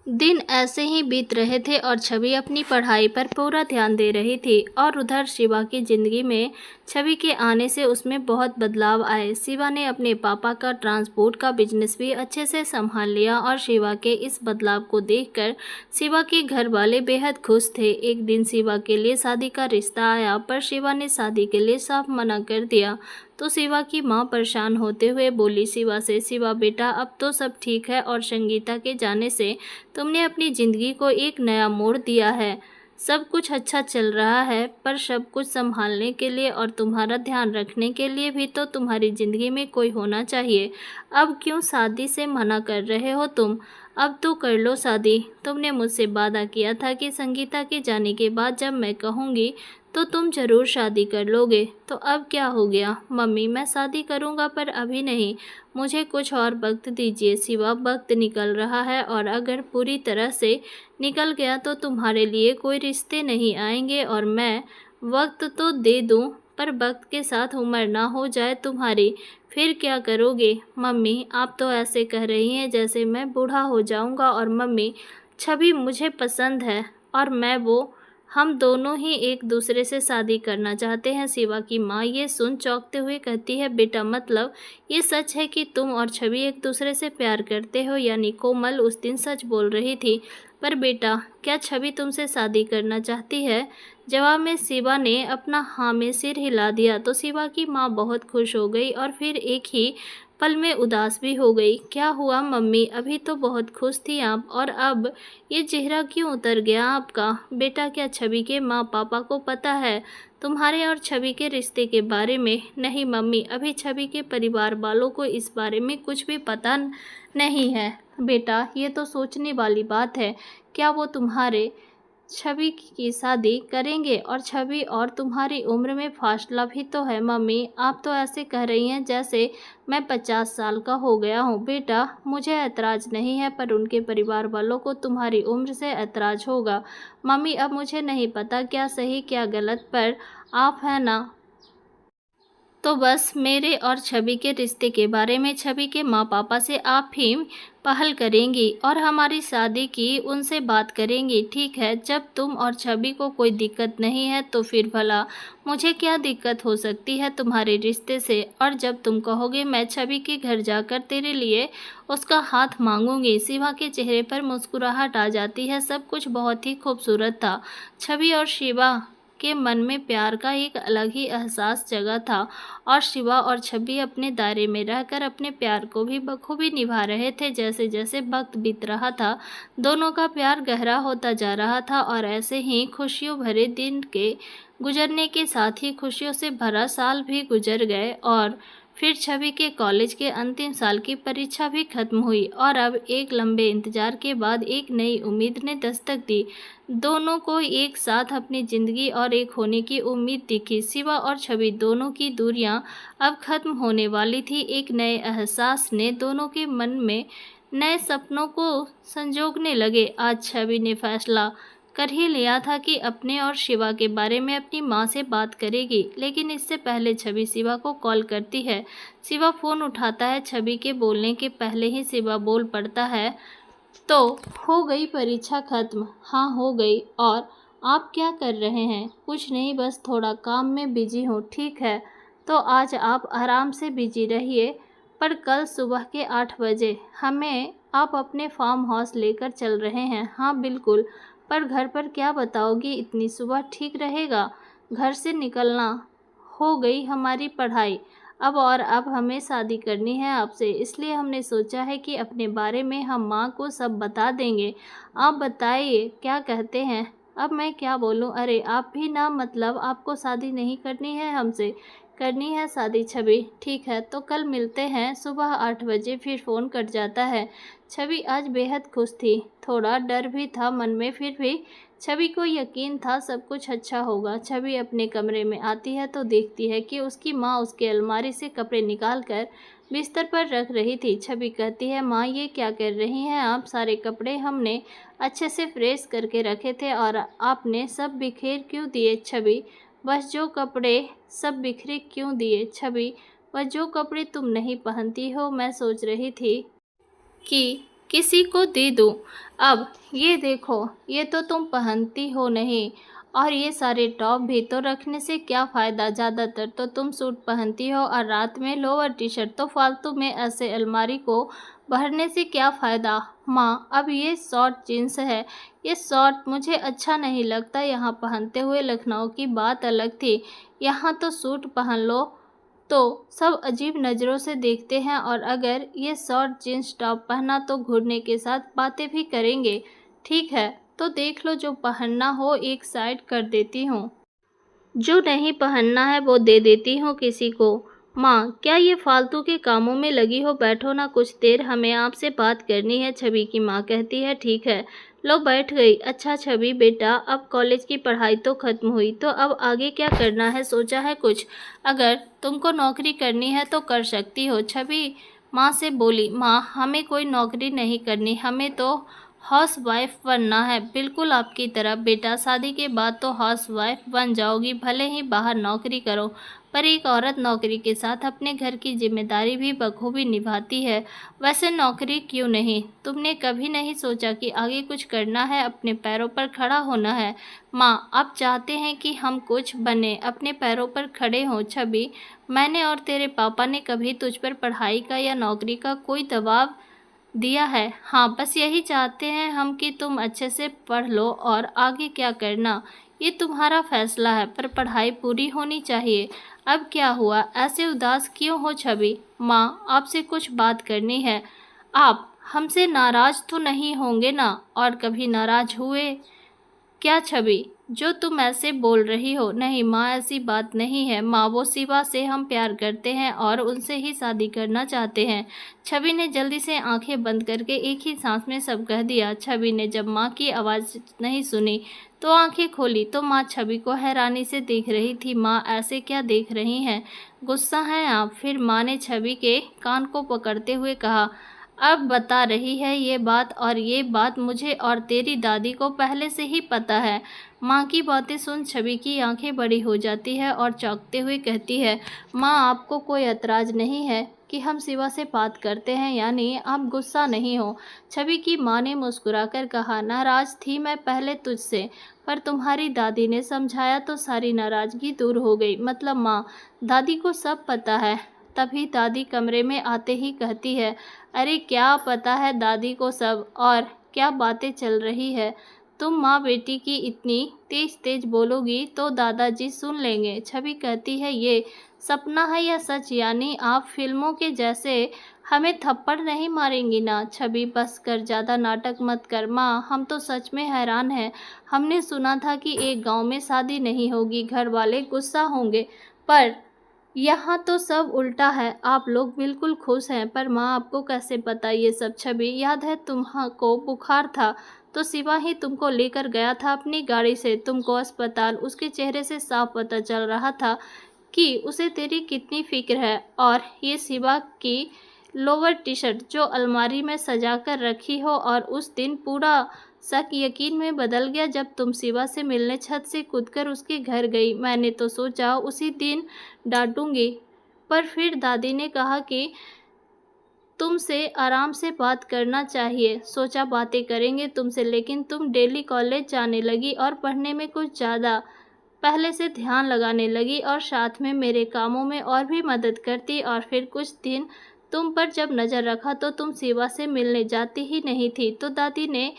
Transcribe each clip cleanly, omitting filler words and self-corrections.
दिन ऐसे ही बीत रहे थे और छवि अपनी पढ़ाई पर पूरा ध्यान दे रही थी और उधर शिवा की ज़िंदगी में छवि के आने से उसमें बहुत बदलाव आए। शिवा ने अपने पापा का ट्रांसपोर्ट का बिजनेस भी अच्छे से संभाल लिया और शिवा के इस बदलाव को देखकर शिवा के घर वाले बेहद खुश थे। एक दिन शिवा के लिए शादी का रिश्ता आया पर शिवा ने शादी के लिए साफ मना कर दिया। तो शिवा की मां परेशान होते हुए बोली शिवा से, शिवा बेटा अब तो सब ठीक है और संगीता के जाने से तुमने अपनी ज़िंदगी को एक नया मोड़ दिया है। सब कुछ अच्छा चल रहा है पर सब कुछ संभालने के लिए और तुम्हारा ध्यान रखने के लिए भी तो तुम्हारी ज़िंदगी में कोई होना चाहिए। अब क्यों शादी से मना कर रहे हो तुम? अब तो कर लो शादी। तुमने मुझसे वादा किया था कि संगीता के जाने के बाद जब मैं कहूँगी तो तुम ज़रूर शादी कर लोगे। तो अब क्या हो गया? मम्मी मैं शादी करूँगा पर अभी नहीं, मुझे कुछ और वक्त दीजिए। शिवा वक्त निकल रहा है और अगर पूरी तरह से निकल गया तो तुम्हारे लिए कोई रिश्ते नहीं आएंगे और मैं वक्त तो दे दूँ पर वक्त के साथ उम्र ना हो जाए तुम्हारी, फिर क्या करोगे? मम्मी आप तो ऐसे कह रही हैं जैसे मैं बूढ़ा हो जाऊंगा। और मम्मी छवि मुझे पसंद है और हम दोनों ही एक दूसरे से शादी करना चाहते हैं। शिवा की माँ ये सुन चौंकते हुए कहती है, बेटा मतलब ये सच है कि तुम और छवि एक दूसरे से प्यार करते हो? यानी कोमल उस दिन सच बोल रही थी। पर बेटा क्या छवि तुमसे शादी करना चाहती है? जवाब में शिवा ने अपना हाँ में सिर हिला दिया। तो शिवा की माँ बहुत खुश हो गई और फिर एक ही पल में उदास भी हो गई। क्या हुआ मम्मी? अभी तो बहुत खुश थी आप और अब ये चेहरा क्यों उतर गया आपका? बेटा क्या छवि के माँ पापा को पता है तुम्हारे और छवि के रिश्ते के बारे में? नहीं मम्मी, अभी छवि के परिवार वालों को इस बारे में कुछ भी पता नहीं है। बेटा ये तो सोचने वाली बात है। क्या वो तुम्हारे छवि की शादी करेंगे? और छवि और तुम्हारी उम्र में फासला भी तो है। मम्मी आप तो ऐसे कह रही हैं जैसे मैं 50 साल का हो गया हूँ। बेटा मुझे ऐतराज़ नहीं है पर उनके परिवार वालों को तुम्हारी उम्र से ऐतराज़ होगा। मम्मी अब मुझे नहीं पता क्या सही क्या गलत, पर आप है ना तो बस मेरे और छवि के रिश्ते के बारे में छवि के माँ पापा से आप ही पहल करेंगी और हमारी शादी की उनसे बात करेंगी, ठीक है? जब तुम और छवि को कोई दिक्कत नहीं है तो फिर भला मुझे क्या दिक्कत हो सकती है तुम्हारे रिश्ते से? और जब तुम कहोगे मैं छवि के घर जाकर तेरे लिए उसका हाथ मांगूंगी। शिवा के चेहरे पर मुस्कुराहट आ जाती है। सब कुछ बहुत ही खूबसूरत था। छवि और शिवा के मन में प्यार का एक अलग ही एहसास जगा था और शिवा और छवि अपने दायरे में रहकर अपने प्यार को भी बखूबी निभा रहे थे। जैसे जैसे वक्त बीत रहा था दोनों का प्यार गहरा होता जा रहा था और ऐसे ही खुशियों भरे दिन के गुजरने के साथ ही खुशियों से भरा साल भी गुजर गए और फिर छवि के कॉलेज के अंतिम साल की परीक्षा भी खत्म हुई और अब एक लंबे इंतजार के बाद एक नई उम्मीद ने दस्तक दी। दोनों को एक साथ अपनी ज़िंदगी और एक होने की उम्मीद दिखी। शिवा और छवि दोनों की दूरियां अब खत्म होने वाली थी। एक नए एहसास ने दोनों के मन में नए सपनों को संजोगने लगे। आज छवि ने फैसला कर ही लिया था कि अपने और शिवा के बारे में अपनी माँ से बात करेगी, लेकिन इससे पहले छवि शिवा को कॉल करती है। शिवा फ़ोन उठाता है। छवि के बोलने के पहले ही शिवा बोल पड़ता है, तो हो गई परीक्षा खत्म? हाँ हो गई। और आप क्या कर रहे हैं? कुछ नहीं, बस थोड़ा काम में बिजी हूँ। ठीक है तो आज आप आराम से बिजी रहिए, पर कल सुबह के 8 बजे हमें आप अपने फार्म हाउस लेकर चल रहे हैं। हाँ बिल्कुल, पर घर पर क्या बताओगी इतनी सुबह? ठीक रहेगा? घर से निकलना हो गई हमारी पढ़ाई अब हमें शादी करनी है आपसे, इसलिए हमने सोचा है कि अपने बारे में हम माँ को सब बता देंगे। आप बताइए क्या कहते हैं? अब मैं क्या बोलूँ? अरे आप भी ना, मतलब आपको शादी नहीं करनी है हमसे? करनी है शादी छवि। ठीक है तो कल मिलते हैं सुबह 8 बजे। फिर फ़ोन कट जाता है। छवि आज बेहद खुश थी, थोड़ा डर भी था मन में, फिर भी छवि को यकीन था सब कुछ अच्छा होगा। छवि अपने कमरे में आती है तो देखती है कि उसकी माँ उसके अलमारी से कपड़े निकाल कर बिस्तर पर रख रही थी। छवि कहती है, माँ ये क्या कर रही हैं आप? सारे कपड़े हमने अच्छे से प्रेस करके रखे थे और आपने सब बिखेर क्यों दिए? छवि बस जो कपड़े सब बिखरे क्यों दिए? छवि बस जो कपड़े तुम नहीं पहनती हो, मैं सोच रही थी कि किसी को दे दूं। अब ये देखो, ये तो तुम पहनती हो नहीं, और ये सारे टॉप भी तो रखने से क्या फ़ायदा। ज़्यादातर तो तुम सूट पहनती हो और रात में लोअर टी शर्ट, तो फालतू में ऐसे अलमारी को भरने से क्या फ़ायदा। माँ, अब ये शॉर्ट जीन्स है, ये शॉर्ट मुझे अच्छा नहीं लगता यहाँ पहनते हुए। लखनऊ की बात अलग थी, यहाँ तो सूट पहन लो तो सब अजीब नज़रों से देखते हैं, और अगर ये शॉर्ट जीन्स टॉप पहना तो घुरने के साथ बातें भी करेंगे। ठीक है, तो देख लो, जो पहनना हो एक साइड कर देती हूँ, जो नहीं पहनना है वो दे देती हूँ किसी को। माँ, क्या ये फालतू के कामों में लगी हो, बैठो ना कुछ देर, हमें आपसे बात करनी है। छवि की माँ कहती है ठीक है, लो बैठ गई। अच्छा छवि बेटा, अब कॉलेज की पढ़ाई तो ख़त्म हुई, तो अब आगे क्या करना है, सोचा है कुछ? अगर तुमको नौकरी करनी है तो कर सकती हो। छवि माँ से बोली, माँ हमें कोई नौकरी नहीं करनी, हमें तो हाउस वाइफ बनना है, बिल्कुल आपकी तरह। बेटा, शादी के बाद तो हाउस वाइफ बन जाओगी, भले ही बाहर नौकरी करो, पर एक औरत नौकरी के साथ अपने घर की जिम्मेदारी भी बखूबी निभाती है। वैसे नौकरी क्यों नहीं, तुमने कभी नहीं सोचा कि आगे कुछ करना है, अपने पैरों पर खड़ा होना है? माँ, आप चाहते हैं कि हम कुछ बने, अपने पैरों पर खड़े हों। छवि, मैंने और तेरे पापा ने कभी तुझ पर पढ़ाई का या नौकरी का कोई दबाव दिया है? हाँ, बस यही चाहते हैं हम कि तुम अच्छे से पढ़ लो, और आगे क्या करना ये तुम्हारा फैसला है, पर पढ़ाई पूरी होनी चाहिए। अब क्या हुआ, ऐसे उदास क्यों हो छवि? माँ, आपसे कुछ बात करनी है। आप हमसे नाराज़ तो नहीं होंगे ना? और कभी नाराज़ हुए क्या छवि, जो तुम ऐसे बोल रही हो? नहीं माँ, ऐसी बात नहीं है। माँ, वो शिवा से हम प्यार करते हैं और उनसे ही शादी करना चाहते हैं। छवि ने जल्दी से आंखें बंद करके एक ही सांस में सब कह दिया। छवि ने जब माँ की आवाज़ नहीं सुनी तो आंखें खोली तो माँ छवि को हैरानी से देख रही थी। माँ, ऐसे क्या देख रही हैं, गुस्सा हैं आप? फिर माँ ने छवि के कान को पकड़ते हुए कहा, अब बता रही है ये बात, और ये बात मुझे और तेरी दादी को पहले से ही पता है। माँ की बातें सुन छवि की आंखें बड़ी हो जाती है और चौंकते हुए कहती है, माँ आपको कोई एतराज़ नहीं है कि हम शिवा से बात करते हैं, यानी आप गुस्सा नहीं हो? छवि की माँ ने मुस्कुराकर कहा, नाराज़ थी मैं पहले तुझसे, पर तुम्हारी दादी ने समझाया तो सारी नाराज़गी दूर हो गई। मतलब माँ, दादी को सब पता है। तभी दादी कमरे में आते ही कहती है, अरे क्या पता है दादी को सब, और क्या बातें चल रही है। तुम माँ बेटी की इतनी तेज तेज बोलोगी तो दादाजी सुन लेंगे। छवि कहती है, ये सपना है या सच, यानी आप फिल्मों के जैसे हमें थप्पड़ नहीं मारेंगी ना? छवि, बस कर, ज़्यादा नाटक मत कर। माँ, हम तो सच में हैरान हैं, हमने सुना था कि एक गांव में शादी नहीं होगी, घर वाले गुस्सा होंगे, पर यहाँ तो सब उल्टा है, आप लोग बिल्कुल खुश हैं। पर माँ, आपको कैसे पता ये सब? छवि, याद है तुम्हाको बुखार था तो शिवा ही तुमको लेकर गया था अपनी गाड़ी से तुमको अस्पताल। उसके चेहरे से साफ पता चल रहा था कि उसे तेरी कितनी फिक्र है। और ये शिवा की लोअर टी शर्ट जो अलमारी में सजा कर रखी हो, और उस दिन पूरा शक यकीन में बदल गया जब तुम शिवा से मिलने छत से कूदकर उसके घर गई। मैंने तो सोचा उसी दिन डांटूंगी, पर फिर दादी ने कहा कि तुमसे आराम से बात करना चाहिए, सोचा बातें करेंगे तुमसे, लेकिन तुम डेली कॉलेज जाने लगी और पढ़ने में कुछ ज़्यादा पहले से ध्यान लगाने लगी, और साथ में मेरे कामों में और भी मदद करती। और फिर कुछ दिन तुम पर जब नज़र रखा तो तुम शिवा से मिलने जाती ही नहीं थी, तो दादी ने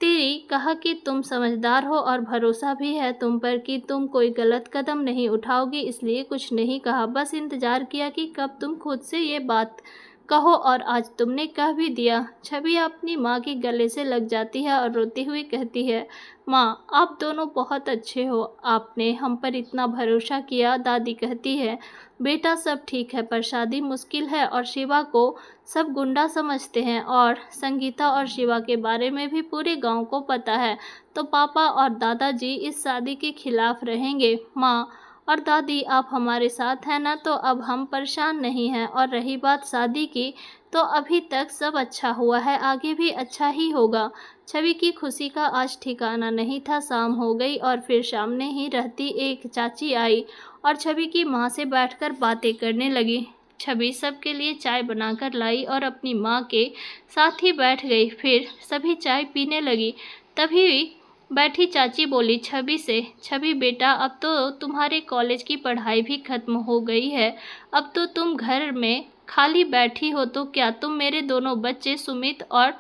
तेरी कहा कि तुम समझदार हो और भरोसा भी है तुम पर कि तुम कोई गलत कदम नहीं उठाओगी, इसलिए कुछ नहीं कहा, बस इंतज़ार किया कि कब तुम खुद से ये बात कहो, और आज तुमने कह भी दिया। छवि अपनी माँ के गले से लग जाती है और रोती हुई कहती है, माँ आप दोनों बहुत अच्छे हो, आपने हम पर इतना भरोसा किया। दादी कहती है, बेटा सब ठीक है, पर शादी मुश्किल है, और शिवा को सब गुंडा समझते हैं, और संगीता और शिवा के बारे में भी पूरे गांव को पता है, तो पापा और दादाजी इस शादी के खिलाफ रहेंगे। माँ और दादी, आप हमारे साथ हैं ना, तो अब हम परेशान नहीं हैं। और रही बात शादी की, तो अभी तक सब अच्छा हुआ है, आगे भी अच्छा ही होगा। छवि की खुशी का आज ठिकाना नहीं था। शाम हो गई और फिर सामने ही रहती एक चाची आई और छवि की माँ से बैठकर बातें करने लगी। छवि सबके लिए चाय बनाकर लाई और अपनी माँ के साथ ही बैठ गई। फिर सभी चाय पीने लगी। तभी बैठी चाची बोली छवि से, छवि बेटा, अब तो तुम्हारे कॉलेज की पढ़ाई भी खत्म हो गई है। अब तो तुम घर में खाली बैठी हो, तो क्या तुम मेरे दोनों बच्चे सुमित और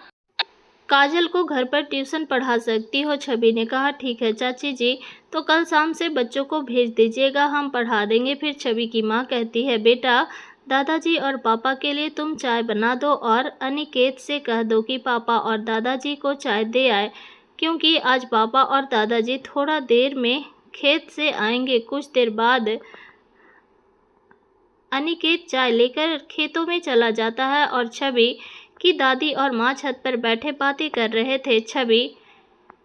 काजल को घर पर ट्यूशन पढ़ा सकती हो? छवि ने कहा, ठीक है चाची जी, तो कल शाम से बच्चों को भेज दीजिएगा, हम पढ़ा देंगे। फिर छवि की माँ कहती है, बेटा दादाजी और पापा के लिए तुम चाय बना दो और अनिकेत से कह दो कि पापा और दादाजी को चाय दे आए, क्योंकि आज पापा और दादाजी थोड़ा देर में खेत से आएंगे। कुछ देर बाद अनिकेत चाय लेकर खेतों में चला जाता है और छवि की दादी और माँ छत पर बैठे बातें कर रहे थे। छवि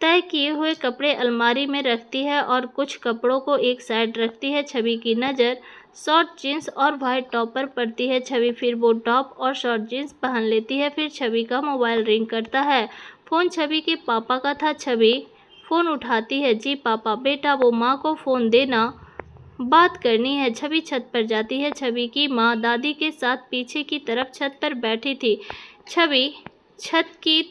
तय किए हुए कपड़े अलमारी में रखती है और कुछ कपड़ों को एक साइड रखती है। छवि की नज़र शॉर्ट जीन्स और वाइट टॉप पर पड़ती है। छवि फिर वो टॉप और शॉर्ट जीन्स पहन लेती है। फिर छवि का मोबाइल रिंग करता है। फ़ोन छवि के पापा का था। छवि फ़ोन उठाती है। जी पापा। बेटा वो माँ को फ़ोन देना, बात करनी है। छवि छत पर जाती है। छवि की माँ दादी के साथ पीछे की तरफ छत पर बैठी थी। छवि छत की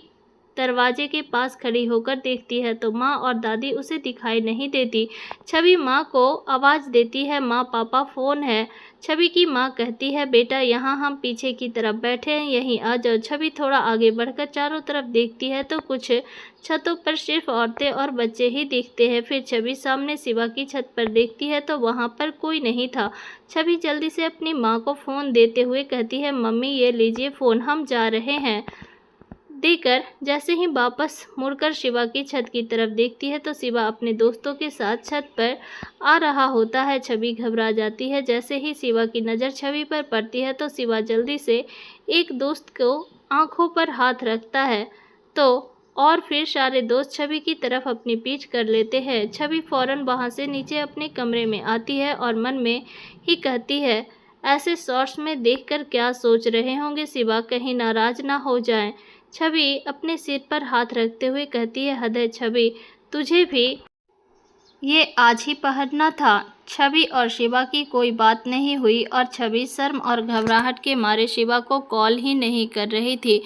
दरवाजे के पास खड़ी होकर देखती है तो माँ और दादी उसे दिखाई नहीं देती। छवि माँ को आवाज़ देती है, माँ पापा फ़ोन है। छवि की माँ कहती है, बेटा यहाँ हम पीछे की तरफ बैठे हैं, यहीं आ जाओ। छवि थोड़ा आगे बढ़कर चारों तरफ देखती है तो कुछ छतों पर सिर्फ औरतें और बच्चे ही दिखते हैं। फिर छवि सामने शिवा की छत पर देखती है तो वहाँ पर कोई नहीं था। छवि जल्दी से अपनी माँ को फ़ोन देते हुए कहती है, मम्मी ये लीजिए फ़ोन, हम जा रहे हैं। देकर जैसे ही वापस मुड़कर शिवा की छत की तरफ देखती है तो शिवा अपने दोस्तों के साथ छत पर आ रहा होता है। छवि घबरा जाती है। जैसे ही शिवा की नज़र छवि पर पड़ती है तो शिवा जल्दी से एक दोस्त को आंखों पर हाथ रखता है तो और फिर सारे दोस्त छवि की तरफ अपनी पीठ कर लेते हैं। छवि फौरन वहां से नीचे अपने कमरे में आती है और मन में ही कहती है, ऐसे शॉर्ट्स में देखकर क्या सोच रहे होंगे शिवा, कहीं नाराज ना हो जाएं। छवि अपने सिर पर हाथ रखते हुए कहती है, हद है छवि, तुझे भी ये आज ही पहनना था। छवि और शिवा की कोई बात नहीं हुई और छवि शर्म और घबराहट के मारे शिवा को कॉल ही नहीं कर रही थी।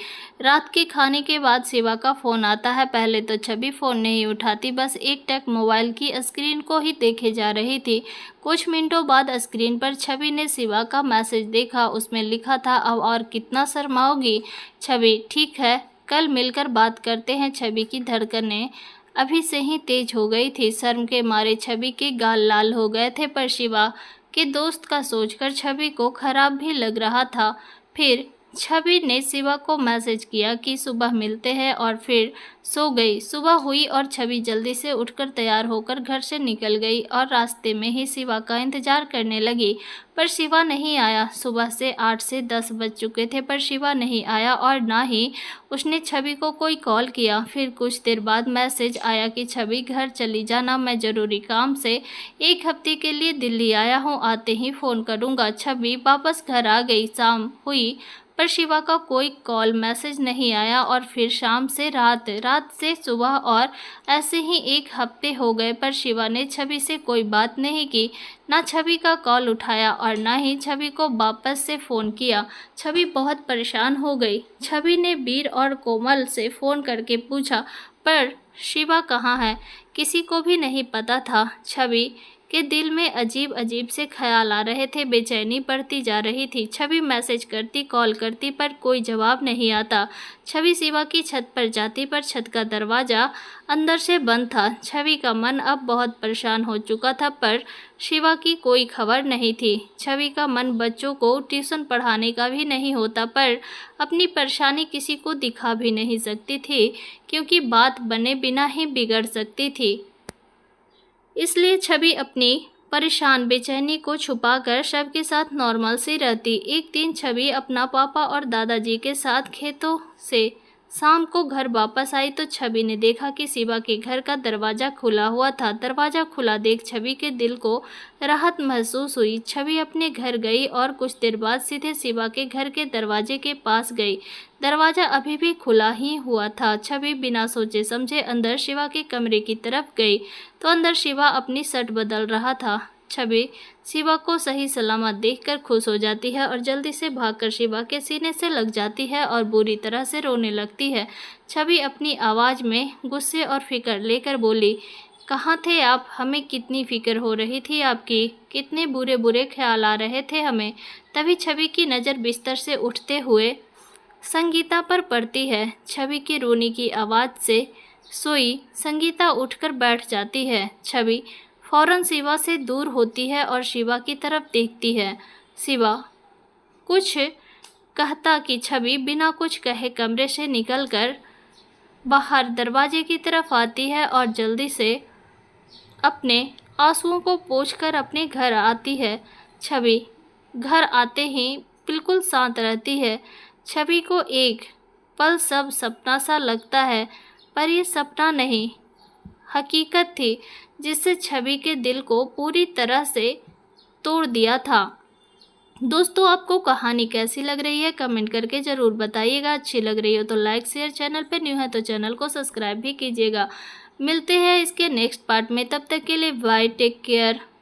रात के खाने के बाद शिवा का फ़ोन आता है। पहले तो छवि फ़ोन नहीं उठाती, बस एकटक मोबाइल की स्क्रीन को ही देखे जा रही थी। कुछ मिनटों बाद स्क्रीन पर छवि ने शिवा का मैसेज देखा। उसमें लिखा था, अब और कितना शर्माओगी छवि, ठीक है कल मिलकर बात करते हैं। छवि की धड़कनें अभी से ही तेज हो गई थी। शर्म के मारे छवि के गाल लाल हो गए थे, पर शिवा के दोस्त का सोचकर छवि को खराब भी लग रहा था। फिर छवि ने शिवा को मैसेज किया कि सुबह मिलते हैं और फिर सो गई। सुबह हुई और छवि जल्दी से उठकर तैयार होकर घर से निकल गई और रास्ते में ही शिवा का इंतजार करने लगी, पर शिवा नहीं आया। सुबह से 8 से 10 बज चुके थे पर शिवा नहीं आया और ना ही उसने छवि को कोई कॉल किया। फिर कुछ देर बाद मैसेज आया कि छवि घर चली जाना, मैं ज़रूरी काम से 1 हफ्ते के लिए दिल्ली आया हूँ, आते ही फ़ोन करूँगा। छवि वापस घर आ गई। शाम हुई पर शिवा का कोई कॉल मैसेज नहीं आया और फिर शाम से रात, रात से सुबह और ऐसे ही 1 हफ्ते हो गए पर शिवा ने छवि से कोई बात नहीं की, ना छवि का कॉल उठाया और ना ही छवि को वापस से फ़ोन किया। छवि बहुत परेशान हो गई। छवि ने वीर और कोमल से फ़ोन करके पूछा, पर शिवा कहाँ है, किसी को भी नहीं पता था। छवि के दिल में अजीब अजीब से ख्याल आ रहे थे। बेचैनी बढ़ती जा रही थी। छवि मैसेज करती, कॉल करती पर कोई जवाब नहीं आता। छवि शिवा की छत पर जाती पर छत का दरवाज़ा अंदर से बंद था। छवि का मन अब बहुत परेशान हो चुका था पर शिवा की कोई खबर नहीं थी। छवि का मन बच्चों को ट्यूशन पढ़ाने का भी नहीं होता, पर अपनी परेशानी किसी को दिखा भी नहीं सकती थी क्योंकि बात बने बिना ही बिगड़ सकती थी। इसलिए छवि अपनी परेशान बेचैनी को छुपाकर सबके साथ नॉर्मल से रहती। एक दिन छवि अपना पापा और दादाजी के साथ खेतों से शाम को घर वापस आई तो छवि ने देखा कि शिवा के घर का दरवाज़ा खुला हुआ था। दरवाज़ा खुला देख छवि के दिल को राहत महसूस हुई। छवि अपने घर गई और कुछ देर बाद सीधे शिवा के घर के दरवाजे के पास गई। दरवाज़ा अभी भी खुला ही हुआ था। छवि बिना सोचे समझे अंदर शिवा के कमरे की तरफ गई तो अंदर शिवा अपनी शर्ट बदल रहा था। छवि शिवा को सही सलामत देखकर खुश हो जाती है और जल्दी से भागकर शिवा के सीने से लग जाती है और बुरी तरह से रोने लगती है। छवि अपनी आवाज़ में गुस्से और फिक्र लेकर बोली, कहाँ थे आप? हमें कितनी फिक्र हो रही थी आपकी, कितने बुरे बुरे ख्याल आ रहे थे हमें। तभी छवि की नज़र बिस्तर से उठते हुए संगीता पर पड़ती है। छवि की रोने की आवाज़ से सोई संगीता उठकर बैठ जाती है। छवि फौरन शिवा से दूर होती है और शिवा की तरफ देखती है। शिवा कुछ कहता कि छवि बिना कुछ कहे कमरे से निकलकर बाहर दरवाजे की तरफ आती है और जल्दी से अपने आंसुओं को पोंछकर अपने घर आती है। छवि घर आते ही बिल्कुल शांत रहती है। छवि को एक पल सब सपना सा लगता है, पर यह सपना नहीं, हकीकत थी जिससे छवि के दिल को पूरी तरह से तोड़ दिया था। दोस्तों, आपको कहानी कैसी लग रही है कमेंट करके ज़रूर बताइएगा। अच्छी लग रही हो तो लाइक शेयर, चैनल पे न्यू है तो चैनल को सब्सक्राइब भी कीजिएगा। मिलते हैं इसके नेक्स्ट पार्ट में, तब तक के लिए बाय, टेक केयर।